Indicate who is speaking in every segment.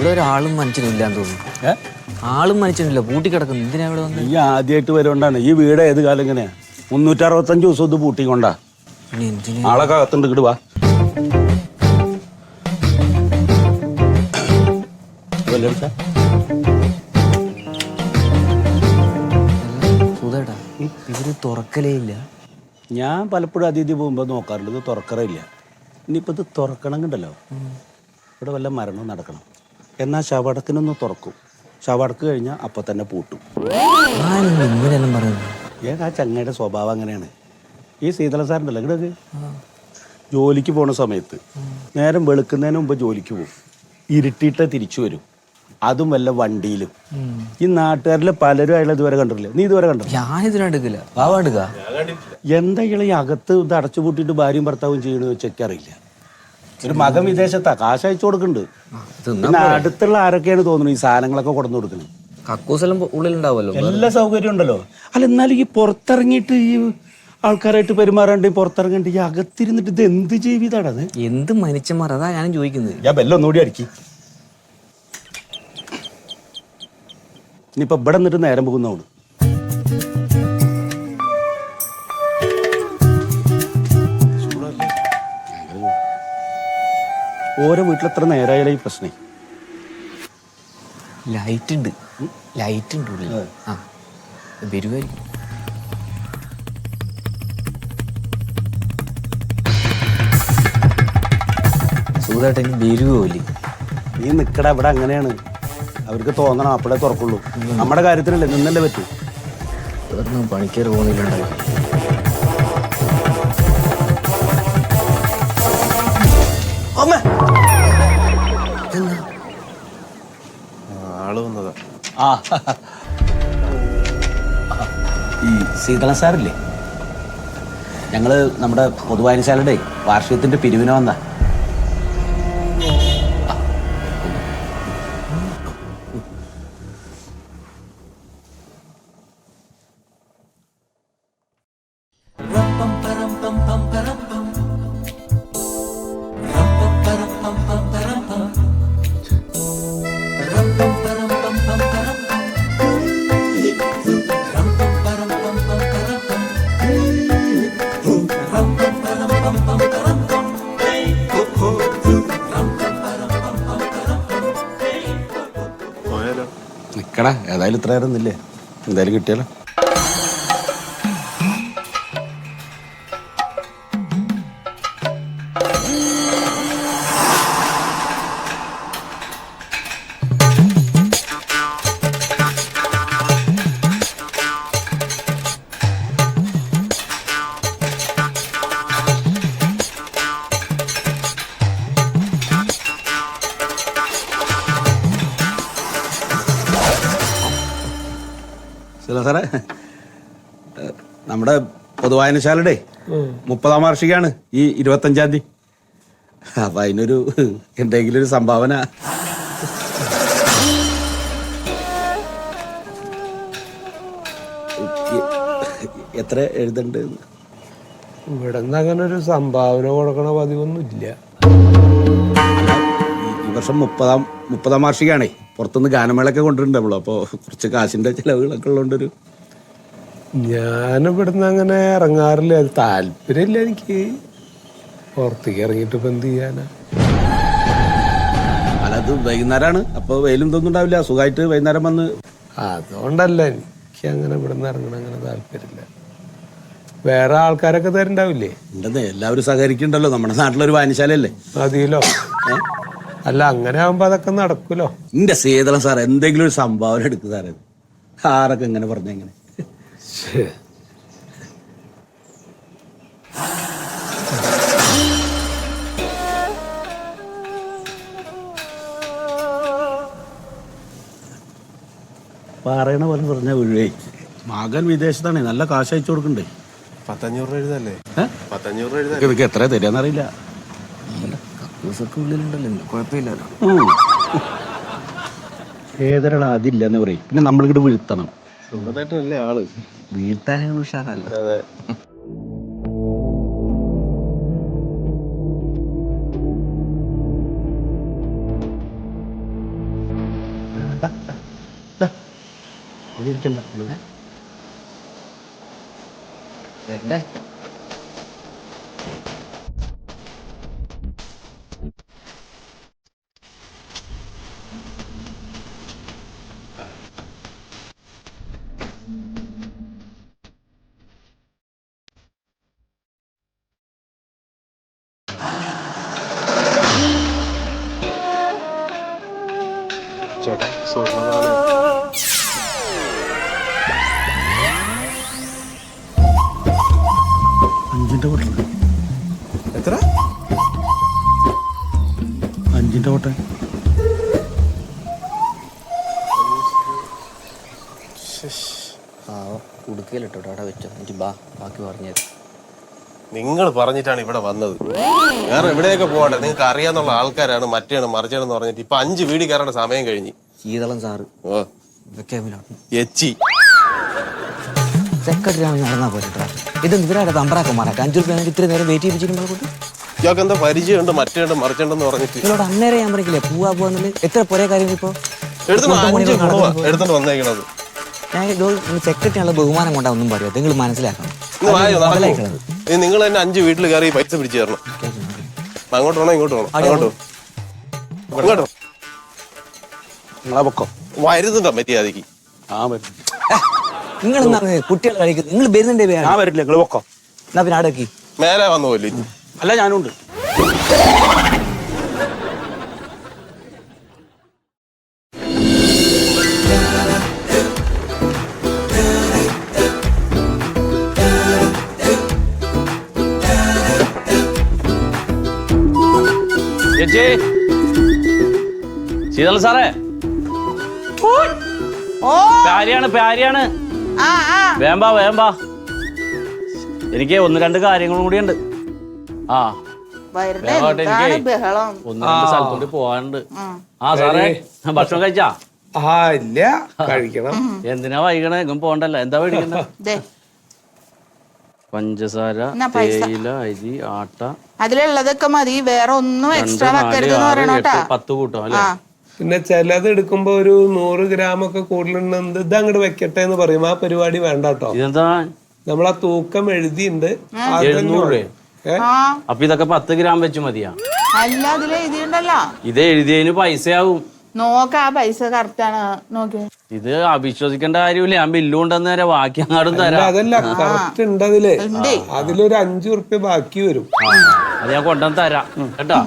Speaker 1: ഇവിടെ ഒരാളും മനുഷ്യനില്ലാന്ന് തോന്നുന്നു. ആളും മനുഷ്യനില്ല, പൂട്ടി കിടക്കുന്നു. എന്തിനാ ഇവിടെ വന്ന്?
Speaker 2: ഈ ആദ്യമായിട്ട് വരുകൊണ്ടാണ്. ഈ വീട് ഏത് കാലം ഇങ്ങനെയാ? 365 ദിവസം ഇത് പൂട്ടിക്കൊണ്ടാ. ആളൊക്കെ അകത്തുണ്ട്, ഇങ്ങോട്ട് വാ.
Speaker 1: സുധേട്ടാ, ഇവര് തുറക്കലേ ഇല്ല.
Speaker 2: ഞാൻ പലപ്പോഴും അതിഥി പോകുമ്പോൾ നോക്കാറുണ്ട്, ഇത് തുറക്കറില്ല. ഇനിയിപ്പോൾ ഇത് തുറക്കണമെന്നുണ്ടല്ലോ, ഇവിടെ വല്ല മരണവും നടക്കണം. എന്നാൽ ശവടക്കിനൊന്ന് തുറക്കും. ശവടക്ക് കഴിഞ്ഞാൽ അപ്പം തന്നെ പൂട്ടും.
Speaker 1: ഇങ്ങനെയെല്ലാം പറയുന്നു.
Speaker 2: ആ ചങ്ങയുടെ സ്വഭാവം അങ്ങനെയാണ്. ഈ ശീതള സാറുണ്ടല്ലോ, ഇവിടെ ജോലിക്ക് പോണ സമയത്ത് നേരം വെളുക്കുന്നതിന് മുമ്പ് ജോലിക്ക് പോകും. ഇരുട്ടിയിട്ട് തിരിച്ചു വരും, അതും വല്ല വണ്ടിയിലും. ഈ നാട്ടുകാരിലെ പലരും അയാൾ ഇതുവരെ കണ്ടിട്ടില്ല. നീ ഇതുവരെ കണ്ടിട്ടില്ല?
Speaker 1: ഞാനിതിനെടുക്കില്ല.
Speaker 2: എന്താ ഇയാൾ ഈ അകത്ത് ഇത് അടച്ചു പൂട്ടിയിട്ട് ഭാര്യയും ഭർത്താവും ചെയ്യണമെന്ന് വെച്ചറിയില്ല. ഒരു മകൻ വിദേശത്താ, കാശ് അയച്ചു കൊടുക്കുന്നുണ്ട്. പിന്നെ അടുത്തുള്ള ആരൊക്കെയാണ് തോന്നുന്നു ഈ സാധനങ്ങളൊക്കെ കൊടുന്നു കൊടുക്കുന്നത്?
Speaker 1: കക്കൂസെല്ലാം ഉള്ളിലുണ്ടാവുമല്ലോ,
Speaker 2: എല്ലാ സൗകര്യം ഉണ്ടല്ലോ. അല്ല, എന്നാലും ഈ പുറത്തിറങ്ങിയിട്ട് ഈ ആൾക്കാരായിട്ട് പെരുമാറാണ്ട് പുറത്തിറങ്ങണ്ട്, ഈ അകത്തിരുന്നിട്ട് ഇത് എന്ത് ജീവിതാണത്?
Speaker 1: എന്ത് മനുഷ്യന്മാർ, അതാ ഞാനും ചോദിക്കുന്നത്.
Speaker 2: ഞാൻ ബെല്ലം ഒന്നുകൂടി അടിക്കി. ഇനിയിപ്പോ ഇവിടെ നിന്നിട്ട് നേരം പോകുന്നവള്. ഓരോ വീട്ടിലെത്ര നേരമായാലും ഈ പ്രശ്നം.
Speaker 1: ലൈറ്റ് ഉണ്ട്, ലൈറ്റ് ഉണ്ട് ഉള്ളിൽ. ആ വരുമായിരിക്കും. സുഖമായിട്ട് ഇനി വരുവോല്ലേ?
Speaker 2: നീ നിക്കട, ഇവിടെ അങ്ങനെയാണ്. അവർക്ക് തോന്നണം, അപ്പോഴേ തുറക്കുള്ളൂ. നമ്മുടെ കാര്യത്തിനല്ലേ, നിന്നല്ലേ പറ്റൂ.
Speaker 1: പണിക്കാർ പോകുന്നില്ല.
Speaker 2: ആ, ഈ ശീതള സാറില്ലേ, ഞങ്ങള് നമ്മുടെ പൊതുവായനശാലയുടെ വാർഷികത്തിന്റെ പിരിവിന് വന്ന. നിക്കടാ, ഏതായാലും ഇത്ര നേരം ഒന്നില്ലേ, എന്തായാലും കിട്ടിയാലോ. സാറേ, നമ്മുടെ പൊതുവായനശാലയുടെ 30ാം വാർഷികമാണ് ഈ 25-ാം തീയതി. അപ്പൊ അതിനൊരു എന്തെങ്കിലും ഒരു സംഭാവന. എത്ര എഴുതണ്ട്?
Speaker 3: ഇവിടെ നിന്ന് അങ്ങനെ ഒരു സംഭാവന കൊടുക്കണ പതിവൊന്നും ഇല്ല.
Speaker 2: ഈ വർഷം 30ാം വാർഷികയാണേ. പുറത്തുനിന്ന് ഗാനമേളൊക്കെ കൊണ്ടുവരുന്നുണ്ടല്ലോ, അപ്പോൾ കുറച്ച് കാശിന്റെ ചിലവുകളൊക്കെ ഉള്ളതുകൊണ്ടൊരു.
Speaker 3: ഞാനിവിടുന്ന് അങ്ങനെ ഇറങ്ങാറില്ല, അത് താല്പര്യമില്ല എനിക്ക്. പുറത്തേക്ക് ഇറങ്ങിയിട്ട് ഇപ്പം എന്ത് ചെയ്യാനാ?
Speaker 2: അല്ല, അത് വൈകുന്നേരമാണ്, അപ്പോൾ വെയിലും തോന്നുന്നുണ്ടാവില്ല. സുഖമായിട്ട് വൈകുന്നേരം വന്ന്.
Speaker 3: അതുകൊണ്ടല്ല എനിക്ക് അങ്ങനെ ഇവിടുന്ന് ഇറങ്ങണം, അങ്ങനെ താല്പര്യമില്ല. വേറെ ആൾക്കാരൊക്കെ തരണ്ടാവില്ലേ?
Speaker 2: ഉണ്ടെന്നേ, എല്ലാവരും സഹകരിക്കുന്നുണ്ടല്ലോ. നമ്മുടെ നാട്ടിലൊരു വായനശാലയല്ലേ.
Speaker 3: മതിയല്ലോ. അല്ല, അങ്ങനെ ആകുമ്പോ അതൊക്കെ നടക്കൂലോ.
Speaker 2: എന്റെ സീതളം സാർ എന്തെങ്കിലും ഒരു സംഭാവന എടുക്കും സാറേ. ആരൊക്കെ എങ്ങനെ പറഞ്ഞെങ്ങനെ? പറയണ പോലെ പറഞ്ഞ വീഴേ. മകൻ വിദേശത്താണ്, നല്ല കാശ് അയച്ചു കൊടുക്കണ്ടേ.
Speaker 4: 500 എഴുതല്ലേ? 500 എഴുതാ.
Speaker 2: ഇതൊക്കെ എത്ര തരാന്നറിയില്ല.
Speaker 1: ഉള്ളിലുണ്ടല്ലോ, കുഴപ്പമില്ലല്ലോ.
Speaker 2: ഏതൊരാൾ അതില്ലെന്ന് പറയും. പിന്നെ നമ്മളിങ്ങോട്ട് വീഴ്ത്തണം.
Speaker 4: സുഖമായിട്ടല്ലേ ആള്?
Speaker 1: വീഴ്ത്താനാണ് ഉഷാറല്ല.
Speaker 4: അതെ.
Speaker 1: വരണ്ടേ?
Speaker 4: ചേട്ടാ സ്വർണ്ണമാണ്.
Speaker 2: അഞ്ചിന്റെ ഹോട്ടൽ
Speaker 4: എത്ര?
Speaker 2: 5ന്റെ ഹോട്ടൽ.
Speaker 1: ഉടുക്കയിലിട്ടോ അവിടെ വെച്ചോ. എനിക്ക് ബാക്കി പറഞ്ഞത്
Speaker 4: നിങ്ങൾ പറഞ്ഞിട്ടാണ് ഇവിടെ വന്നത്. വേറെ എവിടെയൊക്കെ പോകട്ടെ, നിങ്ങൾക്ക് അറിയാന്നുള്ള ആൾക്കാരാണ് മറ്റേണ് മറിച്ചാണെന്ന് പറഞ്ഞിട്ട് ഇപ്പൊ 5 വീട് കയറേണ്ട സമയം കഴിഞ്ഞ്.
Speaker 1: ശീതളം സാറ്
Speaker 4: ഓ എച്ചി
Speaker 1: സെക്രട്ടറി നടന്നാ പോരാ. ഇത് ഇവരാടെ തമ്പ്രാക്കന്മാരാക്കാം. 5 രൂപ ഇത്ര നേരം വെയിറ്റ് ചെയ്യിപ്പിച്ചിട്ടുണ്ടോ?
Speaker 4: ഇയാൾക്ക് എന്താ പരിചയമുണ്ട് മറ്റേണ്ട് മറിച്ചുണ്ടെന്ന് പറഞ്ഞിട്ട്
Speaker 1: ഇവരോട് അന്നേരം ഞാൻ പറഞ്ഞില്ലേ പോവാന്നുള്ളത്. എത്ര പോരെ കാര്യങ്ങൾ ഇപ്പൊ
Speaker 4: എടുത്തോണ്ട് വന്നേക്കണത്.
Speaker 1: ഞാൻ സെക്രട്ടറി ഉള്ള ബഹുമാനം കൊണ്ടാ ഒന്നും പറയാം. നിങ്ങൾ മനസ്സിലാക്കണം.
Speaker 4: നിങ്ങൾ തന്നെ 5 വീട്ടിൽ കയറി പൈസ പിടിച്ചു തരണം. അങ്ങോട്ട് വേണോ ഇങ്ങോട്ട് വേണോ? അങ്ങോട്ടോ ഇങ്ങോട്ടോ
Speaker 2: നിങ്ങളെ പൊക്കം
Speaker 4: വരുന്നുണ്ടോ മര്യാദക്ക്?
Speaker 1: നിങ്ങൾ എന്താണ് കുട്ടികൾ കഴിക്കുന്നത്? നിങ്ങൾ വരുന്നുണ്ടേ?
Speaker 2: ഞാൻ വരില്ല, നിങ്ങൾ പൊക്കം.
Speaker 1: എന്നാ പിന്നെ ആടക്കി
Speaker 4: മേലെ വന്നു പോലെ.
Speaker 2: അല്ല ഞാനുണ്ട്.
Speaker 5: ചേച്ചി, ശീതള സാറേ, പ്യാരിയാണ് വേമ്പാ. എനിക്ക് 1-2 കാര്യങ്ങളും കൂടിയുണ്ട്. എനിക്ക് 1-2 സ്ഥലത്തോട്ട് പോവാനുണ്ട്. സാറേ, ഭക്ഷണം കഴിച്ചാ?
Speaker 3: ഇല്ല, കഴിക്കണം.
Speaker 5: എന്തിനാ വൈകണേ? എങ്ങും പോണ്ടല്ല. എന്താ മേടിക്കുന്നത്? പഞ്ചസാര, തേയില, അരി, ആട്ട,
Speaker 6: അതിലുള്ളതൊക്കെ മതി. വേറെ ഒന്നും എക്സ്ട്രാ വെക്കരുത്
Speaker 5: 10 കൂട്ടം അല്ലേ?
Speaker 3: പിന്നെ ചിലത് എടുക്കുമ്പോ ഒരു 100 ഗ്രാമൊക്കെ കൂടുതലുണ്ട്. ഇത് അങ്ങോട്ട് വെക്കട്ടെ എന്ന് പറയും. ആ പരിപാടി വേണ്ട കേട്ടോ.
Speaker 5: ഇതെന്താ?
Speaker 3: നമ്മളാ തൂക്കം എഴുതിയുണ്ട്.
Speaker 5: 700 രൂപ. അപ്പൊ ഇതൊക്കെ 10 ഗ്രാം വെച്ച് മതിയാ?
Speaker 6: അല്ല, അതില് എഴുതിയുണ്ടല്ലോ.
Speaker 5: ഇത് എഴുതിയതിന് പൈസയാവും.
Speaker 6: നോക്ക, ആ പൈസ കറക്റ്റ് ആണ്. നോക്കി.
Speaker 5: ഇത് അവിശ്വസിക്കേണ്ട കാര്യമില്ല. ഞാൻ ബില്ല് കൊണ്ടുവന്നേരം ബാക്കി അങ്ങോട്ടും തരാം.
Speaker 3: അതല്ല, കറക്റ്റ് ഉണ്ട് അതില്. അതിലൊരു 5 ഉറുപ്പ്യ ബാക്കി വരും.
Speaker 5: അത് ഞാൻ കൊണ്ടുവന്ന് തരാം കേട്ടാ.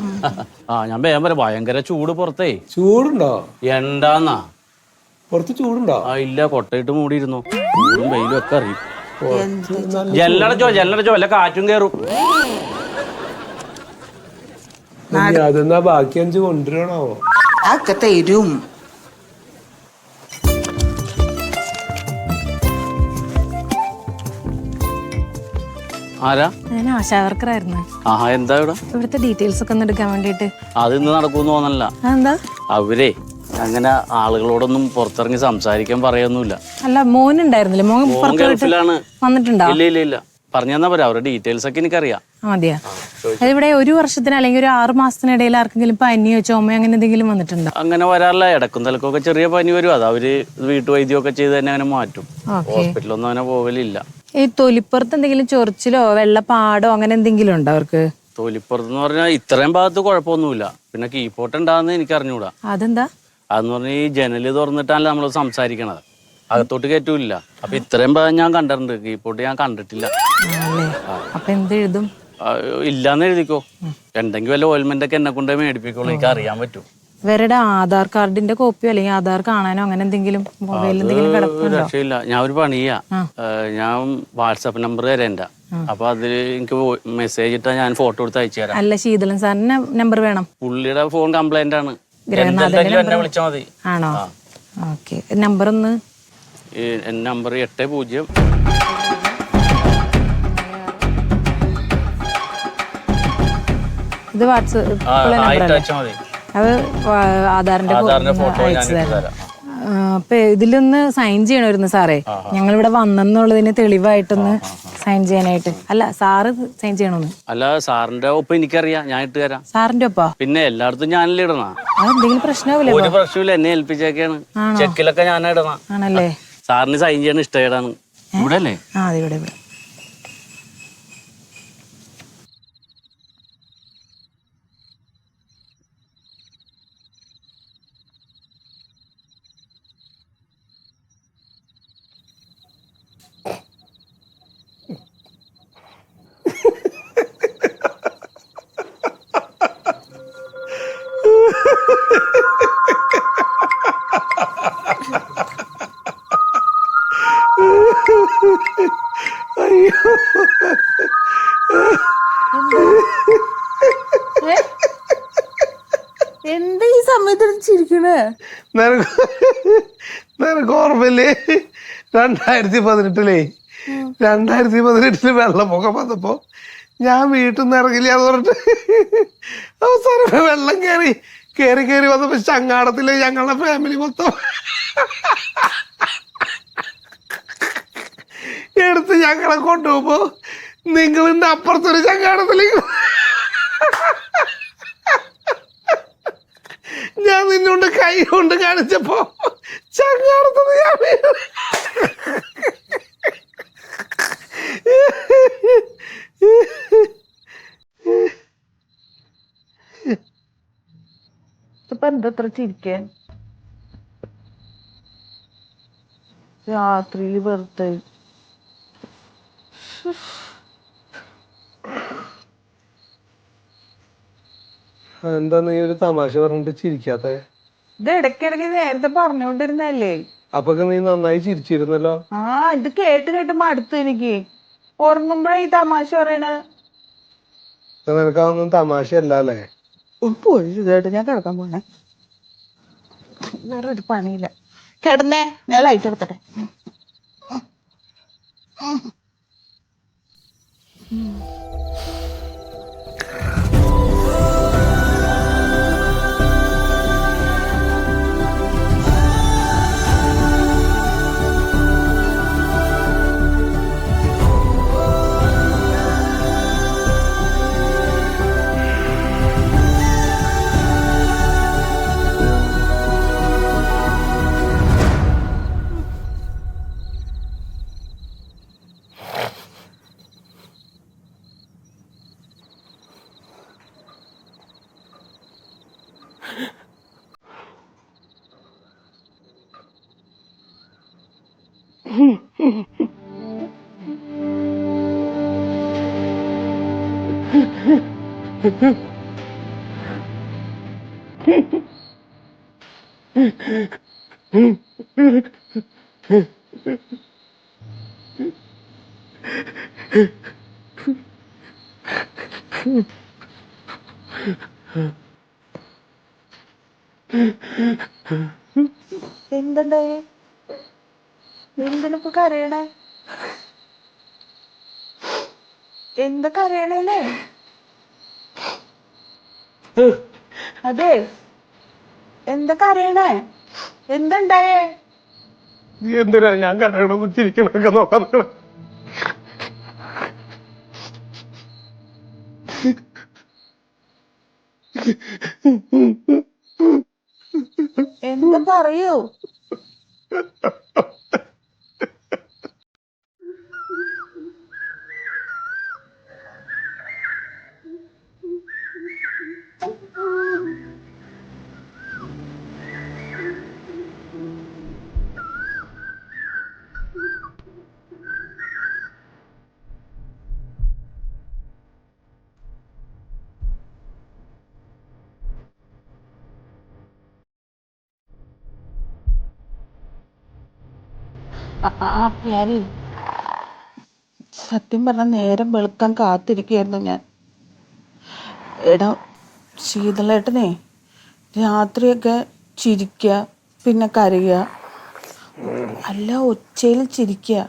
Speaker 5: ഞാൻ വേഗം വരാം. ഭയങ്കര ചൂട് പുറത്തേ.
Speaker 3: ചൂടുണ്ടോ?
Speaker 5: എന്താന്നാ
Speaker 3: പുറത്ത് ചൂടുണ്ടോ?
Speaker 5: ഇല്ല, കൊട്ടയിട്ട് മൂടിയിരുന്നു. ചൂടും വെയിലും ഒക്കെ അറിയും. ജല്ലടച്ചോ വല്ല കാറ്റും കേറും.
Speaker 3: അതെന്നാ ബാക്കി 5 കൊണ്ടുവരണോ?
Speaker 6: അതൊക്കെ തരും.
Speaker 5: ആരാ?
Speaker 7: ഞാൻ ആശാവർക്കറായിരുന്നു.
Speaker 5: എന്താ ഇവിടെ?
Speaker 7: ഇവിടുത്തെ ഡീറ്റെയിൽസ് ഒക്കെ ഒന്ന് എടുക്കാൻ വേണ്ടിട്ട്.
Speaker 5: അത് ഇന്ന് നടക്കൂന്ന് തോന്നല്ല.
Speaker 7: എന്താ?
Speaker 5: അവരെ അങ്ങനെ ആളുകളോടൊന്നും പുറത്തിറങ്ങി സംസാരിക്കാൻ പറയൊന്നുമില്ല.
Speaker 7: അല്ല, മോനുണ്ടായിരുന്നില്ല? മോൻ
Speaker 5: ഗൾഫിലാണ്.
Speaker 7: വന്നിട്ടുണ്ടോ?
Speaker 5: ഇല്ല പറഞ്ഞു തന്നാ പറയാം. അവരുടെ ഡീറ്റെയിൽസ് ഒക്കെ എനിക്കറിയാം.
Speaker 7: മതിയാ? അതിവിടെ 1 വർഷത്തിന് അല്ലെങ്കിൽ ഒരു 6 മാസത്തിനിടയിൽ ആർക്കെങ്കിലും പനിയോ ചുമയോ അങ്ങനെ എന്തെങ്കിലും വന്നിട്ടുണ്ടോ?
Speaker 5: അങ്ങനെ വരാറില്ല. ഇടക്കും തലക്കൊക്കെ ചെറിയ പനി വരും. അത് അവര് വീട്ടുവൈദ്യമൊക്കെ ചെയ്ത് തന്നെ അങ്ങനെ മാറ്റും. ഹോസ്പിറ്റലൊന്നും അങ്ങനെ പോവലില്ല.
Speaker 7: ഈ തൊലിപ്പുറത്ത് എന്തെങ്കിലും ചൊറിച്ചിലോ വെള്ളപ്പാടോ അങ്ങനെ എന്തെങ്കിലും ഉണ്ടോ അവർക്ക്?
Speaker 5: തൊലിപ്പുറത്ത് എന്ന് പറഞ്ഞാൽ ഇത്രയും ഭാഗത്ത് കുഴപ്പമൊന്നുമില്ല. പിന്നെ കീപ്പോട്ട് ഉണ്ടാകുന്ന എനിക്ക് അറിഞ്ഞൂടാ.
Speaker 7: അതെന്താ?
Speaker 5: അതെന്ന് പറഞ്ഞാൽ ഈ ജനല് തുറന്നിട്ടാണല്ലോ നമ്മൾ സംസാരിക്കണത്. അകത്തോട്ട് കയറ്റൂല്ല. അപ്പൊ ഇത്രയും ഭാഗം ഞാൻ കണ്ടിട്ടുണ്ട്. കീപ്പോട്ട് ഞാൻ കണ്ടിട്ടില്ല.
Speaker 7: അപ്പൊ എന്ത് എഴുതും?
Speaker 5: ഇല്ലാന്ന് എഴുതിക്കോ. എന്തെങ്കിലും വല്ല ഓയിൽമെന്റ് ഒക്കെ എന്നെ കൊണ്ട് മേടിപ്പിക്കുള്ളൂ. എനിക്ക് അറിയാൻ പറ്റും.
Speaker 7: ഇവരുടെ ആധാർ കാർഡിന്റെ കോപ്പിയോ അല്ലെങ്കിൽ ആധാർ കാണാനോ അങ്ങനെ എന്തെങ്കിലും മൊബൈലിൽ എന്തെങ്കിലും കിടപ്പുണ്ടോ?
Speaker 5: രക്ഷയില്ല. ഞാൻ ഒരു പണി ചെയ്യാം. ഞാൻ വാട്സാപ്പ് നമ്പർ തരാം എന്റെ. അപ്പൊ അതില് എനിക്ക് മെസ്സേജ് ഇട്ടാ ഞാൻ ഫോട്ടോ എടുത്ത് അയച്ചു തരാം.
Speaker 7: അല്ല, ശീതളൻ സാറിന് നമ്പർ വേണം.
Speaker 5: പുള്ളിയുടെ ഫോൺ കംപ്ലൈന്റ് ആണ്. എന്നെ വിളിച്ചാൽ മതി.
Speaker 7: ആണോ? ഓക്കെ. നമ്പർ ഒന്ന്.
Speaker 5: നമ്പർ 80.
Speaker 7: ഇത് വാട്സാപ്പ് അത് ആധാറിന്റെ ഫോട്ടോ അയച്ചു തരാം. അപ്പൊ ഇതിലൊന്ന് സൈൻ ചെയ്യണമായിരുന്നു സാറേ. ഞങ്ങളിവിടെ വന്നെന്നുള്ളതിന് തെളിവായിട്ടൊന്ന് സൈൻ ചെയ്യാനായിട്ട്. അല്ല, സാറ് സൈൻ ചെയ്യണമെന്ന്.
Speaker 5: അല്ല, സാറിന്റെ ഒപ്പം എനിക്കറിയാം. ഞാൻ ഇട്ട് തരാം.
Speaker 7: സാറിന്റെ ഒപ്പാ?
Speaker 5: പിന്നെ എല്ലായിടത്തും ഞാനല്ലേ ഇടണ.
Speaker 7: അതെന്തെങ്കിലും പ്രശ്നമാവില്ല?
Speaker 5: ഒരു പ്രശ്നമില്ല. എന്നെ ഏൽപ്പിച്ചേക്കാണ്. ചെക്കിലൊക്കെ ഞാൻ ഇടണ.
Speaker 7: ആണല്ലേ?
Speaker 5: സാറിന് സൈൻ ചെയ്യാൻ ഇഷ്ടമാണ്.
Speaker 1: ഇവിടെ അല്ലേ?
Speaker 7: ആ അതെ, ഇവിടെ ഇവിടെ.
Speaker 6: എന്താ ഈ സമയത്ത് ചിരിക്കണേ?
Speaker 3: നിനക്ക് ഓർമ്മയില്ലേ 2018 വെള്ളപ്പൊക്കം വന്നപ്പോ ഞാൻ വീട്ടിൽ നിന്ന് ഇറങ്ങില്ല എന്ന് പറഞ്ഞിട്ട് അവസാനം വെള്ളം കയറി വന്നപ്പോ ചങ്ങാടത്തില് ഞങ്ങളുടെ ഫാമിലി മൊത്തം എടുത്ത് ഞങ്ങളെ കൊണ്ടുപോകുമ്പോ നിങ്ങളിന്റെ അപ്പുറത്തൊരു ചങ്ങാടത്തിലേക്ക് ഞാൻ നിന്നോണ്ട് കൈ കൊണ്ട് കാണിച്ചപ്പോ ചങ്ങാടത്തുനിന്ന് ഞാൻ വീണു.
Speaker 6: ഇപ്പൊ എന്തത്ര ചിരിക്കാൻ? രാത്രിയില് വെറുതെ
Speaker 3: എന്താ നീ ഒരു തമാശ പറഞ്ഞിട്ട് ചിരിക്കാത്ത?
Speaker 6: ഇത് ഇടയ്ക്കിടയ്ക്ക് നേരത്തെ പറഞ്ഞുകൊണ്ടിരുന്നല്ലേ?
Speaker 3: അപ്പൊ നീ നന്നായി ചിരിച്ചിരുന്നല്ലോ.
Speaker 6: ആ ഇത് കേട്ട് മടുത്തു എനിക്ക്. ഉറങ്ങുമ്പോഴേ ഈ തമാശ പറയണ.
Speaker 3: നിനക്കാവുന്ന തമാശയല്ല അല്ലേ?
Speaker 6: പോയി ഇതായിട്ട് ഞാൻ കിടക്കാൻ പോണേ. വേറെ ഒരു പണിയില്ല. കിടന്നേ, ഞാൻ ലൈറ്റ് എടുത്തട്ടെ. എന്തുണ്ടായി? എന്തിനിപ്പോ കരയണേ? എന്താ കരയണേ? അതെ, എന്താ കരയണേ? എന്തുണ്ടായേ?
Speaker 3: നീ എന്തിനാ ഞാൻ കരയണമെന്ന് ചിരിക്കണൊക്കെ നോക്കാൻ നിൽക്കണം?
Speaker 6: എന്താ പറയൂ? ഞാനേ സത്യം പറഞ്ഞ നേരം വെളുക്കാൻ കാത്തിരിക്കുകയായിരുന്നു ഞാൻ. എടാ ശീതളേട്ടനെ രാത്രിയൊക്കെ ചിരിക്കുക, പിന്നെ കരയുക, അല്ല ഒച്ചയിൽ ചിരിക്കുക.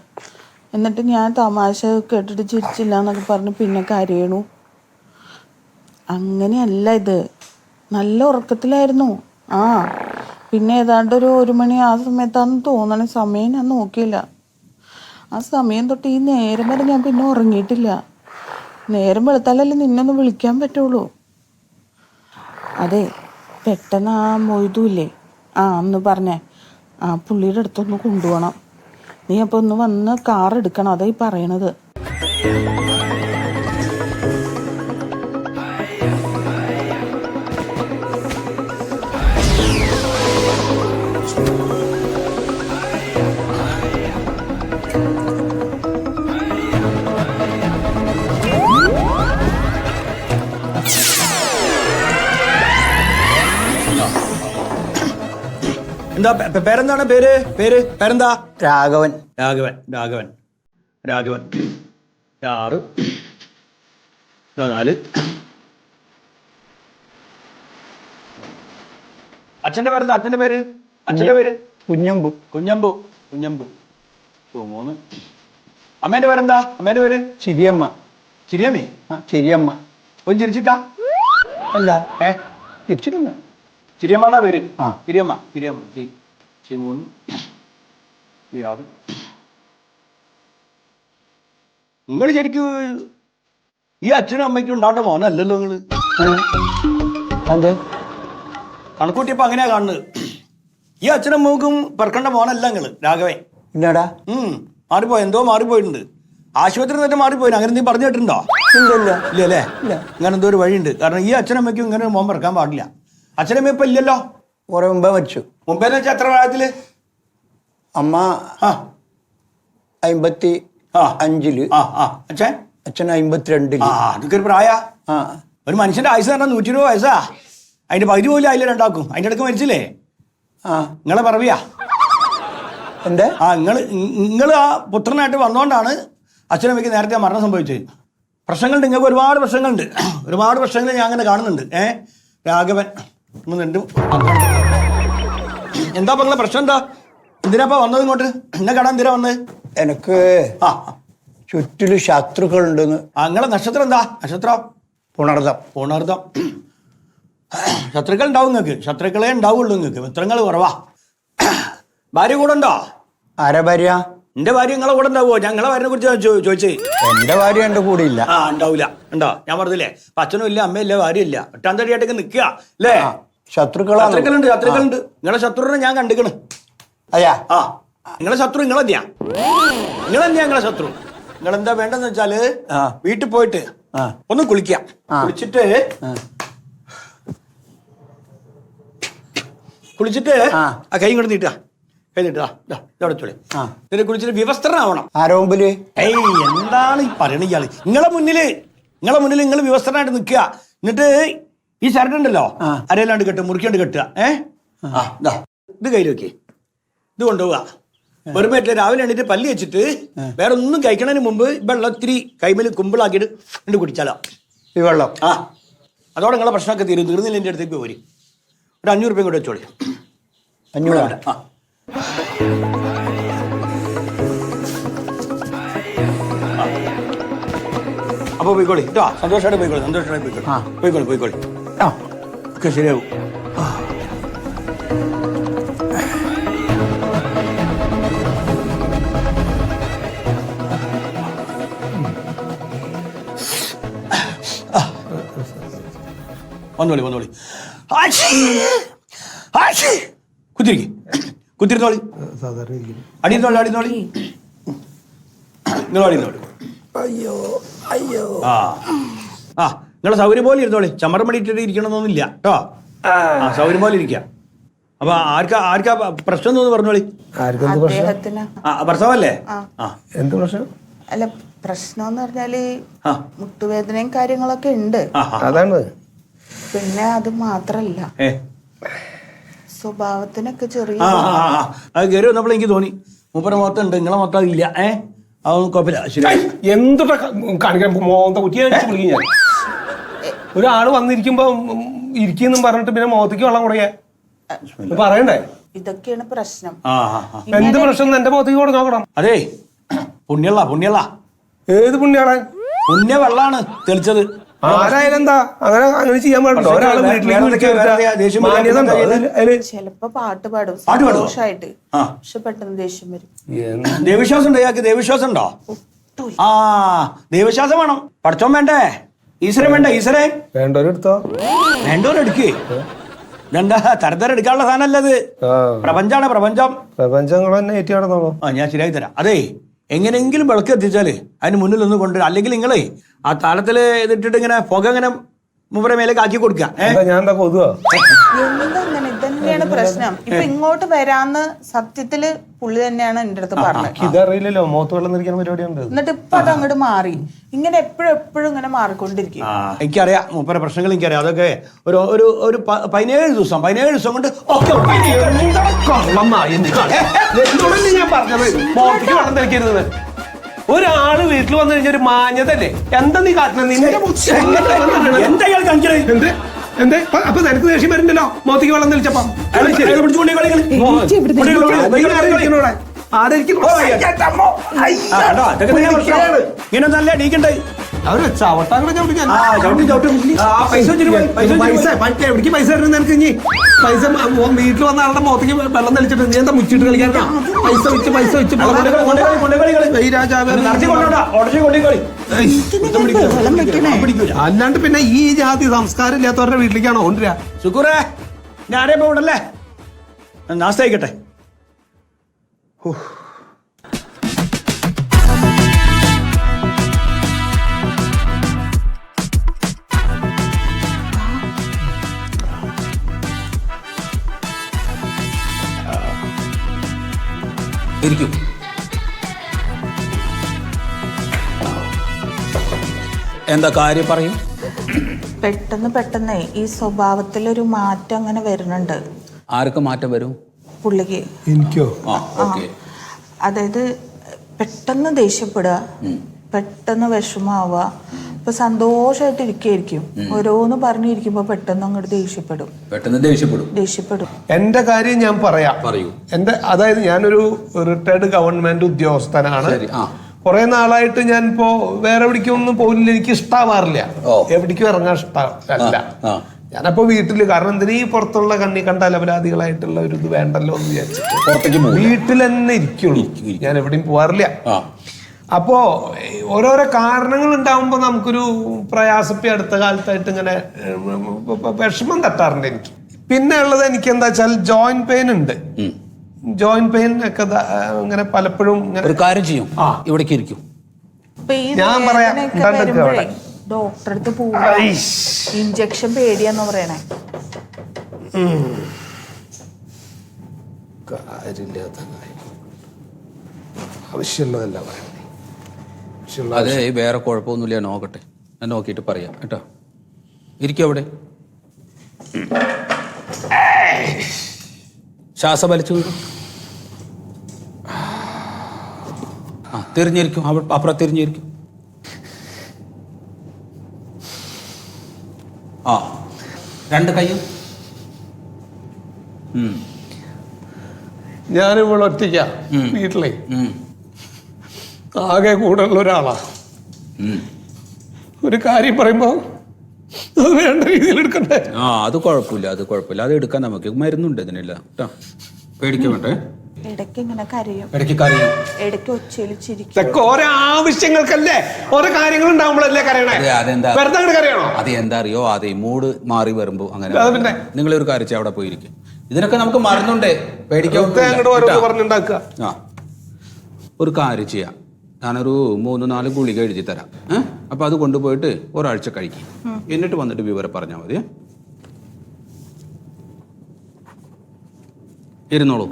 Speaker 6: എന്നിട്ട് ഞാൻ തമാശ കേട്ടിട്ട് ചിരിച്ചില്ല എന്നൊക്കെ പറഞ്ഞ് പിന്നെ കരയണു. അങ്ങനെയല്ല ഇത്. നല്ല ഉറക്കത്തിലായിരുന്നു. ആ പിന്നെ ഏതാണ്ട് ഒരു 1 മണി ആ സമയത്താണെന്ന് തോന്നണ. സമയം ഞാൻ നോക്കിയില്ല. ആ സമയം തൊട്ട് ഈ നേരം വരെ ഞാൻ പിന്നെ ഉറങ്ങിയിട്ടില്ല. നേരം വെളുത്താലല്ലേ നിന്നൊന്ന് വിളിക്കാൻ പറ്റുള്ളൂ. അതെ, പെട്ടെന്ന് ആ മൊയ്തുല്ലേ, അന്ന് പറഞ്ഞേ, ആ പുള്ളിയുടെ അടുത്തൊന്ന് കൊണ്ടുപോകണം. നീ അപ്പോൾ ഒന്ന് വന്ന് കാർ എടുക്കണം, അതായി പറയണത്.
Speaker 8: എന്താ പേരെന്താണ്? പേരെന്താ?
Speaker 9: രാഘവൻ.
Speaker 8: രാഘവൻ. 6 4. അച്ഛന്റെ പേരെന്താ? അച്ഛന്റെ പേര്
Speaker 9: കുഞ്ഞമ്പു.
Speaker 8: 3. അമ്മേന്റെ പേരെന്താ? അമ്മേന്റെ പേര്
Speaker 9: ചിരിയമ്മ.
Speaker 8: ചിരിയമ്മേ?
Speaker 9: ചിരിയമ്മ.
Speaker 8: ഒന്ന് ചിരിച്ചിട്ടാ?
Speaker 9: അല്ല, തിരിച്ചിരുന്നു.
Speaker 8: ചിരിയമ്മ പേര്.
Speaker 9: ആ.
Speaker 8: ചിരിയമ്മ. 3 6. നിങ്ങൾ ശരിക്കും ഈ അച്ഛനും അമ്മയ്ക്കും ഉണ്ടാവേണ്ട മോനല്ലല്ലോ നിങ്ങള്.
Speaker 9: അതെ,
Speaker 8: കണക്കൂട്ടിയപ്പോ അങ്ങനെയാ കാണുന്നത്. ഈ അച്ഛനും അമ്മക്കും പറക്കേണ്ട മോനല്ല നിങ്ങള്, രാഘവൻ.
Speaker 9: ഇല്ലടാ.
Speaker 8: മാറിപ്പോയിട്ടുണ്ട്. ആശുപത്രി തന്നെ മാറിപ്പോയി. അങ്ങനെ നീ പറഞ്ഞു കേട്ടിട്ടുണ്ടോ? ഇല്ലല്ലേ? ഇങ്ങനെ എന്തോ ഒരു വഴിയുണ്ട്. കാരണം ഈ അച്ഛനമ്മയ്ക്കും ഇങ്ങനെ ഒരു മോൻ പറക്കാൻ പാടില്ല. അച്ഛനമ്മ ഇപ്പൊ ഇല്ലല്ലോ,
Speaker 9: കുറെ മുമ്പേ മരിച്ചു.
Speaker 8: മുമ്പേന്ന് വെച്ചാൽ എത്ര പ്രായത്തില്?
Speaker 9: അമ്മ 55.
Speaker 8: അച്ഛൻ
Speaker 9: 52.
Speaker 8: അതൊക്കെ ഒരു പ്രായ. ഒരു മനുഷ്യന്റെ ആയുസ് പറഞ്ഞാൽ 120 വയസ്സാ. അതിന്റെ പകുതി പോലും ആയില്ല രണ്ടാക്കും. അതിന്റെ ഇടയ്ക്ക് മരിച്ചില്ലേ? നിങ്ങളെ പറവിയാ
Speaker 9: എന്റെ
Speaker 8: നിങ്ങൾ ആ പുത്രനായിട്ട് വന്നുകൊണ്ടാണ് അച്ഛനമ്മയ്ക്ക് നേരത്തെ മരണം സംഭവിച്ചത്. പ്രശ്നങ്ങളുണ്ട്, നിങ്ങൾക്ക് ഒരുപാട് പ്രശ്നങ്ങളുണ്ട്. ഒരുപാട് പ്രശ്നങ്ങൾ ഞാൻ അങ്ങനെ കാണുന്നുണ്ട്. രാഘവൻ എന്താ പറഞ്ഞ പ്രശ്നം? എന്താ? എന്തിനാ വന്നത് ഇങ്ങോട്ട്? എന്നെ കാണാൻ എന്തിനാ വന്നത്?
Speaker 9: എനിക്ക് ചുറ്റില് ശത്രുക്കളുണ്ടെന്ന്.
Speaker 8: നിങ്ങളെ നക്ഷത്രം എന്താ? നക്ഷത്രം പുണർദം. ശത്രുക്കൾ ഉണ്ടാവും നിങ്ങൾക്ക്. ശത്രുക്കളെ ഉണ്ടാവുള്ളൂ നിങ്ങൾക്ക്. മിത്രങ്ങൾ കുറവാ. ഭാര്യ കൂടെ ഉണ്ടോ?
Speaker 9: ആരാ ഭാര്യ?
Speaker 8: എന്റെ ഭാര്യ നിങ്ങളെ കൂടെ ഉണ്ടാവുമോ? ഞങ്ങളെ ഭാര്യനെ കുറിച്ച് ചോദിച്ചേ.
Speaker 9: എന്റെ ഭാര്യ എന്റെ കൂടെ ഇല്ല.
Speaker 8: ഉണ്ടാവില്ല. ഉണ്ടോ? ഞാൻ പറഞ്ഞില്ലേ, അച്ഛനും ഇല്ല, അമ്മയില്ല, ഭാര്യ ഇല്ല. ഒട്ടാന്തടിയായിട്ടൊക്കെ നിൽക്കുക അല്ലേ? ശത്രുക്കളുണ്ട്. നിങ്ങളെ ശത്രുവിനെ ഞാൻ കണ്ടിക്കണ്.
Speaker 9: അയ്യാ,
Speaker 8: നിങ്ങളെ ശത്രു നിങ്ങളെന്തിയാ നിങ്ങളെ ശത്രു. നിങ്ങളെന്താ വേണ്ടെന്ന് വെച്ചാല് വീട്ടിൽ പോയിട്ട് ഒന്ന് കുളിക്കാം. കുളിച്ചിട്ട് ആ കൈ കൊണ്ട് നീട്ടാ. ഇതിനെ കുളിച്ചിട്ട് വിവസ്ത്രനാവണം.
Speaker 9: ആരോ മുമ്പില്?
Speaker 8: എന്താണ് ഈ പറയണ ഇയാള്? നിങ്ങളെ മുന്നില് നിങ്ങൾ വിവസ്ത്രനായിട്ട് നിൽക്കുക. എന്നിട്ട് ഈ ഷർട്ട് ഉണ്ടല്ലോ, അരയിലാണ്ട് കെട്ടുക, മുറിക്കാണ്ട് കെട്ടുക. ഇത് കയ്യിൽ വെക്കേ. ഇത് കൊണ്ടുപോവുക. വെറുതെ രാവിലെ എണീറ്റ് പല്ലി വെച്ചിട്ട് വേറെ ഒന്നും കഴിക്കണതിന് മുമ്പ് വെള്ളം ഇത്തിരി കൈമേൽ കുമ്പിളാക്കിയിട്ട് എന്നിട്ട് കുടിച്ചാലോ
Speaker 9: ഈ വെള്ളം.
Speaker 8: അതോടെ നിങ്ങളെ പ്രശ്നമൊക്കെ തീർന്നില്ല. എൻ്റെ അടുത്തേക്ക് പോരി. ഒരു 500 രൂപയും കൂടെ വെച്ചോളി.
Speaker 9: 500?
Speaker 8: അപ്പൊ പോയിക്കോളി കേട്ടോ. സന്തോഷമായിട്ട് പോയിക്കോളി. പോയിക്കോളി. ഒക്കെ ശരിയാവും. വന്നോളി. കുത്തിരുന്നോളി. അടിയിരുന്നോളി. നിങ്ങളെ സൗകര്യം പോലെ ഇരുന്നോളി. ചമ്മരം പണിയിട്ടിട്ട് ഇരിക്കണമെന്നൊന്നുമില്ല കേട്ടോ. സൗകര്യം പോലെ ഇരിക്കുക. അപ്പൊ ആർക്കാ പ്രശ്നം എന്ന് പറഞ്ഞോളി. ഭർത്താവല്ലേ?
Speaker 3: എന്ത് പ്രശ്നം?
Speaker 6: അല്ല, പ്രശ്നം എന്ന് പറഞ്ഞാല് മുട്ടുവേദനയും കാര്യങ്ങളൊക്കെ ഉണ്ട്.
Speaker 3: അതാണ്.
Speaker 6: പിന്നെ അത് മാത്രല്ല, സ്വഭാവത്തിനൊക്കെ ചെറിയ
Speaker 8: അത് കയറി വന്നപ്പോൾ എനിക്ക് തോന്നി മൂപ്പര മൊത്തം ഉണ്ട്, നിങ്ങളെ മൊത്തം ഇല്ല. അതൊന്നും കുഴപ്പമില്ല. ശരി.
Speaker 3: എന്തൊക്കെ കാണിക്കാൻ മോന്ത കുറ്റിയെ വിളിക്കും ഞാൻ. ഒരാള് വന്നിരിക്കുമ്പോ ഇരിക്കും പറഞ്ഞിട്ട് പിന്നെ മുഖത്തേക്ക് വെള്ളം കുടയാ പറയണ്ടേ?
Speaker 6: ഇതൊക്കെയാണ് പ്രശ്നം.
Speaker 3: എന്ത് പ്രശ്നം? എന്റെ മുഖത്തേക്ക് കൂടെ നോക്കണം.
Speaker 8: അതെ, പുണ്യള്ള.
Speaker 3: ഏത് പുണ്യാണ്?
Speaker 8: പുണ്യ വെള്ളാണ് തെളിച്ചത്.
Speaker 3: ആരായാലും എന്താ അങ്ങനെ ചെയ്യാൻ പാടില്ല. ഒരാള്
Speaker 6: ചിലപ്പോ പാട്ട് പാടും സന്തോഷായിട്ട്, പക്ഷെ പെട്ടെന്ന് ദേഷ്യം വരും.
Speaker 8: ദൈവവിശ്വാസം ഉണ്ടോ ഇയാൾക്ക്? ദൈവവിശ്വാസം ഉണ്ടോ? ദൈവവിശ്വാസം വേണം. പഠിച്ചോൻ വേണ്ടേ? ഈശ്വരൻ വേണ്ടേ? ഈശ്വരൻ
Speaker 3: വേണ്ടവരെടുത്തോ?
Speaker 8: വേണ്ടവരെടുക്കേ. ഇതെന്താ തരത്തരം എടുക്കാനുള്ള സാധനമല്ല ഇത്. പ്രപഞ്ചാണ് പ്രപഞ്ചം.
Speaker 3: പ്രപഞ്ചങ്ങൾ തന്നെ ഏറ്റി നടന്നോളൂ.
Speaker 8: ഞാൻ ശരിയാക്കി തരാം. അതേ എങ്ങനെയെങ്കിലും വിളക്ക് എത്തിച്ചാല് അതിന് മുന്നിൽ ഒന്ന് കൊണ്ടുവരാം. അല്ലെങ്കിൽ നിങ്ങളെ ആ താളത്തില് ഇതിട്ടിട്ട് ഇങ്ങനെ പുക ഇങ്ങനെ മൂപ്പരെ മേലേക്ക് ആക്കി കൊടുക്കുക.
Speaker 3: ഞാൻ എന്താ കൊതുവാ?
Speaker 6: എന്താണ് ഇതന്നെയാണ് പ്രശ്നം. ഇപ്പൊ ഇങ്ങോട്ട് വരാന്ന് സത്യത്തില് പുള്ളി തന്നെയാണ് എന്റെ അടുത്ത് പറഞ്ഞത്.
Speaker 3: ഇതറിയില്ലല്ലോ, മുഖത്ത് വെള്ളം നിൽക്കുന്ന പരിപാടിയുണ്ട്.
Speaker 6: എന്നിട്ട് ഇപ്പൊ അത് അങ്ങോട്ട് മാറി. ഇങ്ങനെ എപ്പോഴും ഇങ്ങനെ മാറിക്കൊണ്ടിരിക്കും.
Speaker 8: എനിക്കറിയാം മൂപ്പരെ പ്രശ്നങ്ങൾ എനിക്കറിയാം. അതൊക്കെ ഒരു 17 ദിവസം കൊണ്ട് ഒക്കെ
Speaker 3: ഞാൻ പറഞ്ഞത് മുഖത്തേക്ക് വെള്ളം തെളിക്കരുത്. ഒരാള് വീട്ടിൽ വന്നു കഴിഞ്ഞാൽ ഒരു മാന്യതല്ലേ? എന്താ നീ കാട്ടുന്നത്?
Speaker 8: എന്താ ഇയാൾ കാണിക്കണേ?
Speaker 3: എന്തേ അപ്പൊ നിനക്ക് ദേഷ്യം വരുന്നല്ലോ മുഖത്തേക്ക് വെള്ളം തെളിച്ചപ്പോ?
Speaker 8: ഇങ്ങനെ നല്ല ഡീക്കണ്ടേ
Speaker 3: അവര് ചവിട്ടാങ്ങനെ എവിടേക്ക് പൈസ തരുന്നത് നിനക്ക്? ഇനി പൈസ വീട്ടിൽ വന്ന ആളുടെ മുഖത്തേക്ക് വെള്ളം തെളിച്ചിട്ട് നീ എന്താ മുച്ചിട്ട് കളിക്കാനാ? പൈസ വെച്ച് ഈ രാജാവ്. അല്ലാണ്ട് പിന്നെ ഈ ജാതി സംസ്കാരം ഇല്ലാത്തവരുടെ വീട്ടിലേക്കാണോ കൊണ്ടുവരാ?
Speaker 8: ശുക്രേ ഞാനേ പോകണ്ടല്ലേ, നാസ്ത ആയിക്കട്ടെ.
Speaker 1: ഇരിക്കും. എന്താ കാര്യം പറയും?
Speaker 6: പെട്ടെന്ന് ഈ സ്വഭാവത്തിലൊരു മാറ്റം അങ്ങനെ വരുന്നുണ്ട്.
Speaker 1: ആർക്ക് മാറ്റം വരും?
Speaker 6: പുള്ളിക്ക്.
Speaker 3: എനിക്കോ?
Speaker 6: അതായത് പെട്ടെന്ന് ദേഷ്യപ്പെടുക, പെട്ടെന്ന് വിഷമാവുക. ഇപ്പൊ സന്തോഷമായിട്ട് ഇരിക്കും, ഓരോന്ന് പറഞ്ഞിരിക്കുമ്പോ പെട്ടെന്ന് അങ്ങോട്ട് ദേഷ്യപ്പെടും.
Speaker 3: എന്റെ കാര്യം ഞാൻ പറയാം.
Speaker 1: പറയൂ.
Speaker 3: അതായത് ഞാനൊരു റിട്ടയർഡ് ഗവൺമെന്റ് ഉദ്യോഗസ്ഥനാണ്. കുറെ നാളായിട്ട് ഞാൻ ഇപ്പോ വേറെ എവിടേക്കൊന്നും പോകില്ല. എനിക്ക് ഇഷ്ടാവാറില്ല, എവിടേക്കും ഇറങ്ങാൻ ഇഷ്ടമല്ല. ഞാനപ്പോ വീട്ടില്, കാരണം എന്തിനീ പുറത്തുള്ള കണ്ണി കണ്ട അലപരാധികളായിട്ടുള്ള ഒരു ഇത് വേണ്ടല്ലോ എന്ന് വിചാരിച്ചിട്ട് വീട്ടിൽ തന്നെ ഇരിക്കുള്ളൂ. ഞാൻ എവിടെയും പോവാറില്ല. അപ്പോ ഓരോരോ കാരണങ്ങൾ ഉണ്ടാവുമ്പോ നമുക്കൊരു പ്രയാസപ്പി അടുത്ത കാലത്തായിട്ട് ഇങ്ങനെ വിഷമം തട്ടാറുണ്ട് എനിക്ക്. പിന്നെ ഉള്ളത് എനിക്ക് എന്താ വെച്ചാൽ ജോയിന്റ് പെയിൻ ഉണ്ട്. ജോയിന്റ് പെയിൻ ഒക്കെ ഇങ്ങനെ പലപ്പോഴും
Speaker 1: ഒരു കാര്യം ചെയ്യും, ഇവിടേക്ക് ഇരിക്കും.
Speaker 3: ഞാൻ പറയാം,
Speaker 6: ഡോക്ടറെ അടുത്ത് പോവാ, ഇഞ്ചക്ഷൻ പേടിയാന്ന് പറയണേ.
Speaker 3: കാര്യമില്ലാത്ത കാര്യം, ആവശ്യമുള്ളതല്ല പറയണേ.
Speaker 1: അതെ, വേറെ കുഴപ്പമൊന്നുമില്ല, നോക്കട്ടെ, ഞാൻ നോക്കിയിട്ട് പറയാം കേട്ടോ. ഇരിക്കും അവിടെ. ശ്വാസം വലിച്ചു വിടും. തിരിഞ്ഞിരിക്കും, അപ്പുറം തിരിഞ്ഞിരിക്കും. രണ്ട് കൈയും.
Speaker 3: ഞാനിവിടെ ഒറ്റയ്ക്ക വീട്ടിലെ, ആകെ കൂടെയുള്ള ഒരാളാ. ഒരു കാര്യം പറയുമ്പോ അത് വേണ്ട രീതിയിൽ എടുക്കണ്ടേ?
Speaker 1: അത് കുഴപ്പമില്ല, അത് എടുക്കാൻ നമുക്ക് മരുന്നുണ്ട് ഇതിനില്ല കേട്ടോ, പേടിക്കാൻ വേണ്ടേ.
Speaker 6: ഇടയ്ക്ക് ഇങ്ങനെ കരയും, ഇടയ്ക്ക് ഒച്ചയിലിച്ചിരിക്കും.
Speaker 3: ഇതൊക്കെ ഓരോ ആവശ്യങ്ങൾക്കല്ലേ, ഓരോ കാര്യങ്ങൾ ഉണ്ടാവുമ്പോഴല്ലേ കരയണേ? വെറുതെ അങ്ങനെ കരയണോ?
Speaker 1: അത് എന്താ അറിയോ, അതെ മൂഡ് മാറി വരുമ്പോ അങ്ങനെ. നിങ്ങളൊരു കാര്യം അവിടെ പോയിരിക്കും, ഇതിനൊക്കെ നമുക്ക് മരുന്നുണ്ടേ, പേടിക്കാൻ. ഒരു കാര്യം ചെയ്യാം, ഞാനൊരു 3-4 ഗുളിക എഴുതി തരാം. അപ്പൊ അത് കൊണ്ടുപോയിട്ട് ഒരാഴ്ച കഴിക്കും, എന്നിട്ട് വന്നിട്ട് വിവരം പറഞ്ഞാൽ മതി. ഇരുന്നോളൂ.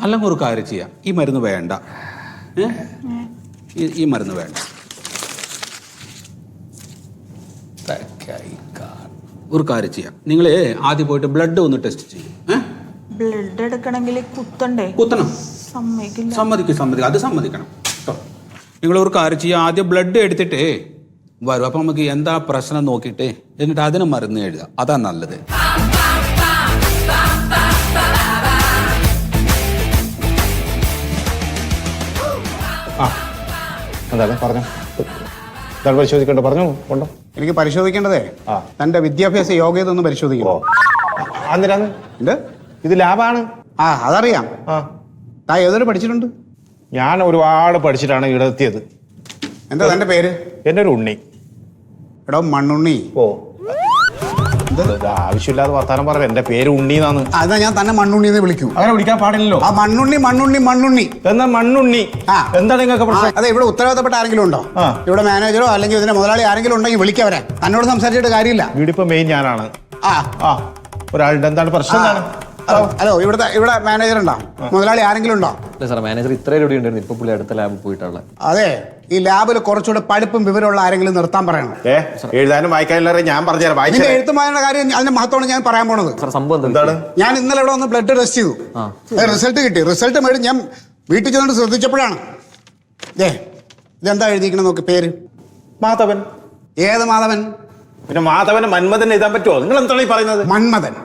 Speaker 1: അല്ലെങ്കിൽ ഒരു കാര്യം ചെയ്യാം, ഈ മരുന്ന് വേണ്ട, ഈ മരുന്ന് വേണ്ട. ഒരു കാര്യം ചെയ്യാം, നിങ്ങൾ ആദ്യം പോയിട്ട് ബ്ലഡ് ഒന്ന് ടെസ്റ്റ് ചെയ്യും.
Speaker 6: ബ്ലഡ് എടുക്കണമെങ്കിൽ
Speaker 1: കുത്തണം. സമ്മതിക്കും, അത് സമ്മതിക്കണം കേട്ടോ. നിങ്ങൾ ഒരു കാര്യം ചെയ്യാം, ആദ്യം ബ്ലഡ് എടുത്തിട്ട് വരും. അപ്പൊ നമുക്ക് എന്താ പ്രശ്നം നോക്കിയിട്ട് എന്നിട്ട് അതിന് മരുന്ന് എഴുതാം, അതാ നല്ലത്.
Speaker 2: പറഞ്ഞു കൊണ്ടോ.
Speaker 9: എനിക്ക് പരിശോധിക്കേണ്ടതേ തന്റെ വിദ്യാഭ്യാസ യോഗ്യത ഒന്ന് പരിശോധിക്കണോ?
Speaker 2: ഇത് ലാഭാണ്.
Speaker 9: അതറിയാം. താ ഏതൊരു പഠിച്ചിട്ടുണ്ട്?
Speaker 2: ഞാൻ ഒരുപാട് പഠിച്ചിട്ടാണ് ഇവിടെ എത്തിയത്.
Speaker 9: എന്താ തന്റെ പേര്?
Speaker 2: എൻ്റെ ഒരു ഉണ്ണി.
Speaker 9: എടോ മണ്ണുണ്ണി.
Speaker 10: ഓ ഇത് ആവശ്യമില്ലാതെ വർത്താനം പറയാം. എന്റെ പേര് ഉണ്ണിന്നാണ്.
Speaker 9: അതാ ഞാൻ തന്നെ മണ്ണുണ്ണി എന്ന് വിളിക്കൂ.
Speaker 10: അങ്ങനെ വിളിക്കാൻ പാടില്ലല്ലോ.
Speaker 9: ആ മണ്ണുണ്ണി മണ്ണുണ്ണി മണ്ണുണ്ണി
Speaker 10: എന്നാ മണ്ണുണ്ണി.
Speaker 9: ആ.
Speaker 10: എന്താണ് നിങ്ങൾക്ക് പ്രശ്നം?
Speaker 9: അതെ, ഇവിടെ ഉത്തരവാദപ്പെട്ട ആരെങ്കിലും ഉണ്ടോ? ഇവിടെ മാനേജറോ അല്ലെങ്കിൽ ഇതിന്റെ മുതലാളി ആരെങ്കിലും ഉണ്ടെങ്കിൽ വിളിക്കവരെ. തന്നോട് സംസാരിച്ചിട്ട് കാര്യമില്ല.
Speaker 10: വീടിപ്പോ മെയിൻ ഞാനാണ്.
Speaker 9: ആ
Speaker 10: ഒരാളുടെ എന്താണ് പ്രശ്നം?
Speaker 9: ഹലോ, ഇവിടെ മാനേജർ ഉണ്ടോ? മുതലാളി ആരെങ്കിലും ഉണ്ടോ?
Speaker 11: സാർ മാനേജർ ഇത്രയും രൂപ ഉണ്ടായിരുന്നു. ഇപ്പൊ പുള്ളി അടുത്ത ലാബിൽ പോയിട്ടുള്ള.
Speaker 9: അതെ, ഈ ലാബിൽ കുറച്ചുകൂടെ പഠിപ്പും വിവരമുള്ള ആരെങ്കിലും നിർത്താൻ പറയണം.
Speaker 10: എഴുതാനും വായിക്കാനും ഞാൻ പറഞ്ഞുതരാം.
Speaker 9: ഇതിന്റെ എഴുത്തുമാരുടെ കാര്യം അതിന്റെ മഹത്വമാണ് ഞാൻ പറയാൻ പോണത്.
Speaker 11: സംഭവം
Speaker 10: എന്താണ്?
Speaker 9: ഞാൻ ഇന്നലെ ഇവിടെ വന്ന് ബ്ലഡ് ടെസ്റ്റ് ചെയ്തു. റിസൾട്ട് കിട്ടി. റിസൾട്ട് മേടിച്ച് ഞാൻ വീട്ടിൽ ചെന്നിട്ട് ശ്രദ്ധിച്ചപ്പോഴാണ് ഇതെന്താ എഴുതിയിരിക്കണം നോക്ക്, പേര്
Speaker 10: മാധവൻ.
Speaker 9: ഏത് മാധവൻ?
Speaker 10: പിന്നെ മാധവന് മന്മഥൻ എഴുതാൻ പറ്റുമോ? നിങ്ങൾ എന്താണ് ഈ പറയുന്നത്?
Speaker 9: മന്മഥൻ.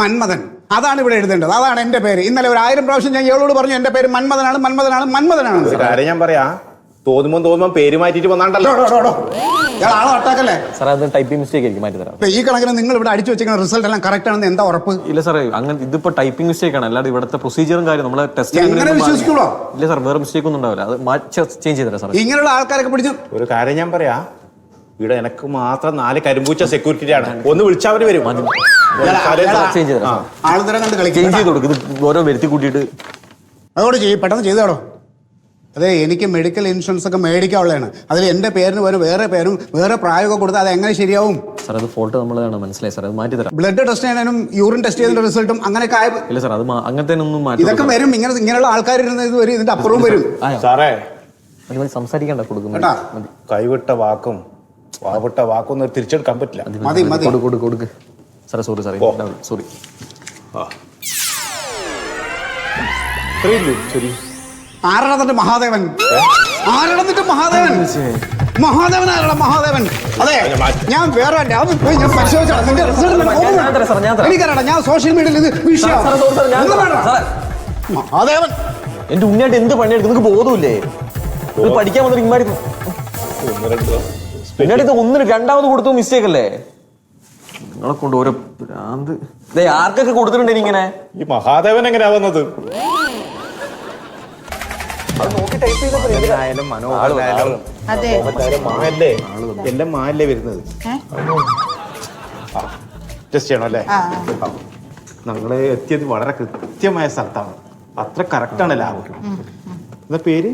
Speaker 9: മന്മഥൻ അതാണ് ഇവിടെ എഴുതേണ്ടത്. അതാണ് എന്റെ പേര്. ഇന്നലെ ഒരു 1000 പ്രാവശ്യം ഞാൻ ഇയാളോട് പറഞ്ഞു എന്റെ പേര് മന്മഥനാണ്, മന്മഥനാണ്, മന്മഥനാണ്.
Speaker 10: ഒരു കാര്യം ഞാൻ പറയാ, തോന്നുമ്പോ പേര് മാറ്റിട്ട് വന്നാണ്ടല്ലോ.
Speaker 9: ഇയാൾ ആളെ ഒട്ടാക്കല്ലേ
Speaker 11: സാർ? അത് ടൈപ്പിംഗ് മിസ്റ്റേക്ക് ആയിരിക്കും, മാറ്റി തരാം.
Speaker 9: ഈ കണക്കിന് നിങ്ങൾ ഇവിടെ അടിച്ചു വെച്ചിരിക്കുന്ന റിസൾട്ട് എല്ലാം കറക്റ്റ് ആണെന്ന് എന്താ ഉറപ്പ്?
Speaker 11: ഇല്ല സാറേ, അങ്ങനെ ഇതിപ്പോ ടൈപ്പിംഗ് മിസ്റ്റേക്ക് ആണ്. അല്ലാതെ ഇവിടുത്തെ പ്രൊസീജിയറും കാര്യം നമ്മളെ ടെസ്റ്റ്
Speaker 9: എങ്ങനെ വിശ്വസിക്കുള്ളൂ?
Speaker 11: ഇല്ല സാർ, വേറെ മിസ്റ്റേക്ക് ഒന്നും ഉണ്ടാവില്ല. അത് ചേഞ്ച് ചെയ്തരാം സാർ.
Speaker 9: ഇങ്ങനെയുള്ള ആൾക്കാരൊക്കെ പിടിച്ചു.
Speaker 10: ഒരു കാര്യം ഞാൻ പറയാ, ഇവിടെ എനക്ക് മാത്രം 4 കരിമ്പൂച്ച സെക്യൂരിറ്റി ആണ്. ഒന്ന് വിളിച്ചവര് വരും.
Speaker 11: ചേഞ്ച് ചെയ്തരാം.
Speaker 9: ആൾത്തരം കണ്ട് കളിക്കും.
Speaker 11: ചേഞ്ച് ചെയ്ത് കൊടുക്കും. ഇത് ഓരോ വരുത്തി കൂട്ടിയിട്ട്
Speaker 9: അതോട് പെട്ടെന്ന് ചെയ്തോടോ. അതെ, എനിക്ക് മെഡിക്കൽ ഇൻഷുറൻസ് ഒക്കെ മേടിക്കാനുള്ളതാണ്. അതിൽ എൻ്റെ പേരിന് വേറെ പേരും വേറെ പ്രായമൊക്കെ കൊടുത്താൽ അത് എങ്ങനെ ശരിയാവും?
Speaker 11: സാർ അത് ഫോൾട്ട് നമ്മളാണ്, മനസ്സിലായി സാർ. അത് മാറ്റി തരാം.
Speaker 9: ബ്ലഡ് ടെസ്റ്റ് ചെയ്യാനും യൂറിൻ ടെസ്റ്റ് ചെയ്യുന്ന റിസൾട്ടും അങ്ങനെയൊക്കെ ആയ
Speaker 11: ഇല്ല സാർ, അത് അങ്ങനത്തെ ഒന്നും മാറ്റി.
Speaker 9: ഇതൊക്കെ വരും. ഇങ്ങനെയുള്ള ആൾക്കാർ ഇത് വരും. ഇതിന്റെ അപ്പുറവും വരും.
Speaker 10: സാറേ
Speaker 11: സംസാരിക്കണ്ട, കൊടുക്കുന്നു.
Speaker 10: കൈവിട്ട വാക്കും വാവിട്ട വാക്കൊന്നും തിരിച്ചെടുക്കാൻ പറ്റില്ല.
Speaker 11: കൊടുക്ക് സാറേ. സോറി സാറേ, സോറി.
Speaker 10: ശരി.
Speaker 9: ആരാണ് മഹാദേവൻ? ആരാണ് മഹാദേവൻ? മഹാദേവൻ ആരാണ്? മഹാദേവൻ. അതെ, ഞാൻ വേറെ ഞാൻ പരിശോധിച്ചാണ്. എനിക്കറിയാം, ഞാൻ സോഷ്യൽ മീഡിയയിൽ ഇത് വിഷയം. മഹാദേവൻ
Speaker 11: എന്റെ ഉണ്ണിയായിട്ട് എന്ത് പണിയെടുക്കും? നിങ്ങൾക്ക് ബോധമില്ലേ? ഇത് പഠിക്കാൻ വന്നിട്ട് ഇമാരി പിന്നീട് ഇത് ഒന്നിന് രണ്ടാമത് കൊടുത്തു മിസ്റ്റേക്ക് അല്ലേ? നിങ്ങളെ കൊണ്ട് ഓരോ ഭ്രാന്ത്. ആർക്കൊക്കെ കൊടുത്തിട്ടുണ്ട് ഇങ്ങനെ?
Speaker 10: ഈ മഹാദേവൻ എങ്ങനെയാ വന്നത്? എല്ലാം മാല്ലേ വരുന്നത്. ടെസ്റ്റ് ചെയ്യണം അല്ലേ? ഞങ്ങള് എത്തിയത് വളരെ കൃത്യമായ സ്ഥലത്താണ്. അത്ര കറക്റ്റാണ് ലാബ്. എന്താ പേര്?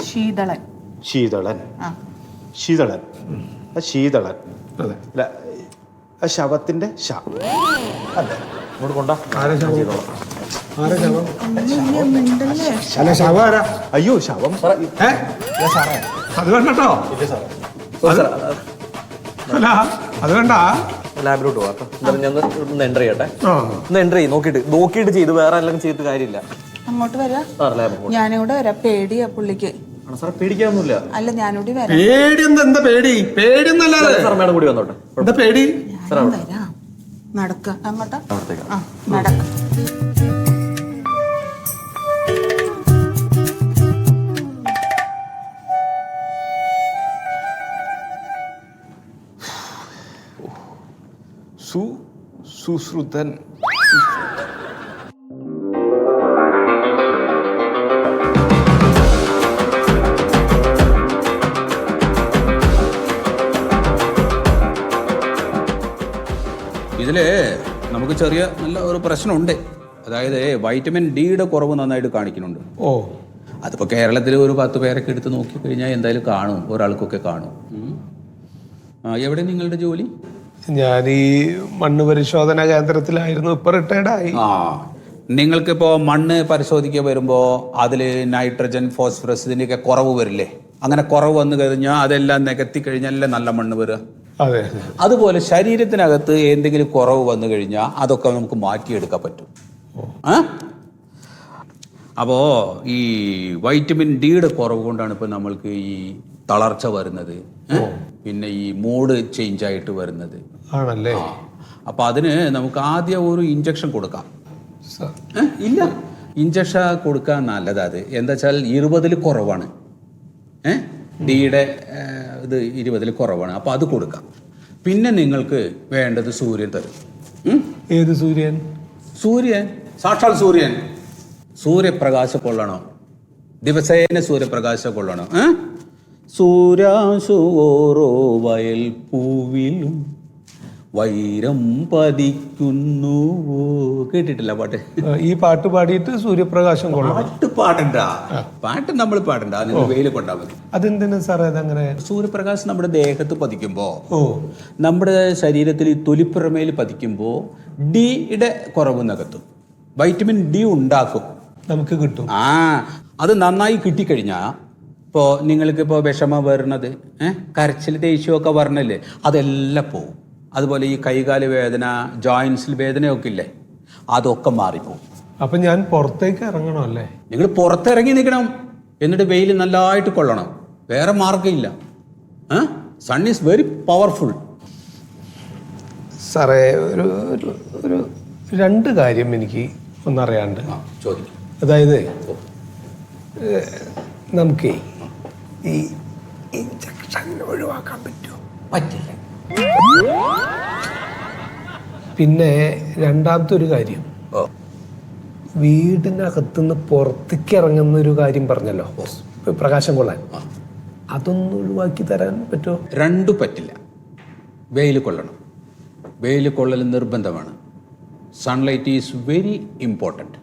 Speaker 6: ശീതളൻ.
Speaker 10: ശീതളൻ. ശീതളൻ. ശീതളൻ. ശവത്തിന്റെ അതെ. ഇങ്ങോട്ട് കൊണ്ടാ. അയ്യോ, ശവം.
Speaker 3: അത് വേണ്ടോ? അല്ല അത് വേണ്ട.
Speaker 11: ലാബിലോട്ട് പോകാം. ഞാൻ ഒന്ന് എൻ്റർ ചെയ്യട്ടെ. ഒന്ന് എൻ്റർ ചെയ്ത് നോക്കിയിട്ട് ചെയ്ത് വേറെ എല്ലാം ചെയ്തിട്ട് കാര്യമില്ല.
Speaker 6: അങ്ങോട്ട് വരാം. ഞാനിവിടെ വരാം. പേടിയാ പുള്ളിക്ക്.
Speaker 11: സാർ പേടിക്കാനൊന്നുമില്ല.
Speaker 6: അല്ല, ഞാനിവിടെ വരാം.
Speaker 3: പേടി എന്താ പേടി? പേടിയൊന്നല്ലാതെ
Speaker 11: സാർ മേഡം കൂടി വന്നോട്ടെ.
Speaker 3: എന്താ പേടി?
Speaker 6: വരാം. നടക്ക അങ്ങോട്ടാ. നടക്ക.
Speaker 10: സുശ്രുതൻ.
Speaker 1: ഇതില് നമുക്ക് ചെറിയ നല്ല ഒരു പ്രശ്നമുണ്ട്. അതായത് വൈറ്റമിൻ ഡിയുടെ കുറവ് നന്നായിട്ട് കാണിക്കുന്നുണ്ട്. അതിപ്പോ കേരളത്തിൽ ഒരു 10 പേരൊക്കെ എടുത്ത് നോക്കിക്കഴിഞ്ഞാൽ എന്തായാലും കാണും, ഒരാൾക്കൊക്കെ കാണും. എവിടെ നിങ്ങളുടെ ജോലി?
Speaker 3: ഞാൻ ഈ മണ്ണ് പരിശോധന കേന്ദ്രത്തിലായിരുന്നു. ഇപ്പൊ റിട്ടയർഡായി.
Speaker 1: നിങ്ങൾക്കിപ്പോ മണ്ണ് പരിശോധിക്കാൻ വരുമ്പോ അതില് നൈട്രജൻ, ഫോസ്ഫറസ് ഇതിന്റെയൊക്കെ കുറവ് വരില്ലേ? അങ്ങനെ കുറവ് വന്നു കഴിഞ്ഞാൽ അതെല്ലാം നികത്തി കഴിഞ്ഞാലല്ലേ നല്ല മണ്ണ് വരിക.
Speaker 3: അതെ.
Speaker 1: അതുപോലെ ശരീരത്തിനകത്ത് എന്തെങ്കിലും കുറവ് വന്നു കഴിഞ്ഞാൽ അതൊക്കെ നമുക്ക് മാറ്റിയെടുക്കാൻ പറ്റും. അപ്പോ ഈ വൈറ്റമിൻ ഡിയുടെ കുറവ് കൊണ്ടാണ് ഇപ്പൊ നമ്മൾക്ക് ഈ തളർച്ച വരുന്നത്, പിന്നെ ഈ മൂഡ് ചേഞ്ച് ആയിട്ട് വരുന്നത്.
Speaker 3: ആണല്ലേ?
Speaker 1: അപ്പൊ അതിന് നമുക്ക് ആദ്യം ഒരു ഇഞ്ചക്ഷൻ കൊടുക്കാം. ഇല്ല, ഇഞ്ചക്ഷൻ കൊടുക്കാൻ നല്ലത്. അത് എന്താ വെച്ചാൽ 20 കുറവാണ്. ഡിയുടെ ഇത് 20 കുറവാണ്. അപ്പൊ അത് കൊടുക്കാം. പിന്നെ നിങ്ങൾക്ക് വേണ്ടത് സൂര്യൻ തരും.
Speaker 3: ഏത് സൂര്യൻ?
Speaker 1: സൂര്യൻ, സാക്ഷാൽ സൂര്യൻ. സൂര്യപ്രകാശം കൊള്ളണം, ദിവസേന സൂര്യപ്രകാശം കൊള്ളണം. സൂരാശു ഓരോ വയൽ പൂവിലും വൈരം പതിക്കുന്നു. കേട്ടിട്ടില്ല പാട്ട്?
Speaker 3: ഈ പാട്ട് പാടിയിട്ട് സൂര്യപ്രകാശം കൊള്ളണം.
Speaker 1: പാട്ട് പാടണ്ട, പാട്ട് നമ്മൾ പാടണ്ട, നിങ്ങൾ വെയിൽ കൊണ്ടാൽ മതി.
Speaker 3: അതെന്തിനാ സാറേ അതങ്ങനെ?
Speaker 1: സൂര്യപ്രകാശം നമ്മുടെ ദേഹത്ത് പതിക്കുമ്പോ, നമ്മുടെ ശരീരത്തിൽ ഈ തൊലിപ്പുറമേൽ പതിക്കുമ്പോ ഡിയുടെ കുറവ് നികത്തും, വൈറ്റമിൻ ഡി ഉണ്ടാക്കും,
Speaker 3: നമുക്ക് കിട്ടും.
Speaker 1: അത് നന്നായി കിട്ടിക്കഴിഞ്ഞാൽ ഇപ്പോൾ നിങ്ങൾക്കിപ്പോൾ വിഷമം വരുന്നത്, കരച്ചിൽ ദേഷ്യമൊക്കെ വരണല്ലേ, അതെല്ലാം പോവും. അതുപോലെ ഈ കൈകാല് വേദന, ജോയിൻസിൽ വേദനയൊക്കെ ഇല്ലേ, അതൊക്കെ മാറിപ്പോവും.
Speaker 3: അപ്പൊ ഞാൻ പുറത്തേക്ക് ഇറങ്ങണം അല്ലേ?
Speaker 1: നിങ്ങൾ പുറത്തിറങ്ങി നിൽക്കണം, എന്നിട്ട് വെയിൽ നല്ലതായിട്ട് കൊള്ളണം, വേറെ മാർഗ്ഗമില്ല. Sun is very powerful.
Speaker 3: സാറേ ഒരു 2 കാര്യം എനിക്ക് ഒന്നറിയാണ്ട്.
Speaker 1: ചോദിക്കും.
Speaker 3: അതായത് നമുക്ക് ഈ ഇഞ്ചക്ഷൻ ഒഴിവാക്കാൻ പറ്റുമോ?
Speaker 1: പറ്റില്ല.
Speaker 3: പിന്നെ രണ്ടാമത്തെ ഒരു കാര്യം, വീടിനകത്തുനിന്ന് പുറത്തേക്ക് ഇറങ്ങുന്ന ഒരു കാര്യം പറഞ്ഞല്ലോ, പ്രകാശം കൊള്ളാൻ, അതൊന്നും ഒഴിവാക്കി തരാൻ പറ്റുമോ?
Speaker 1: 2 പറ്റില്ല. വെയിൽ കൊള്ളണം, വെയിൽ കൊള്ളൽ നിർബന്ധമാണ്. Sunlight is very important.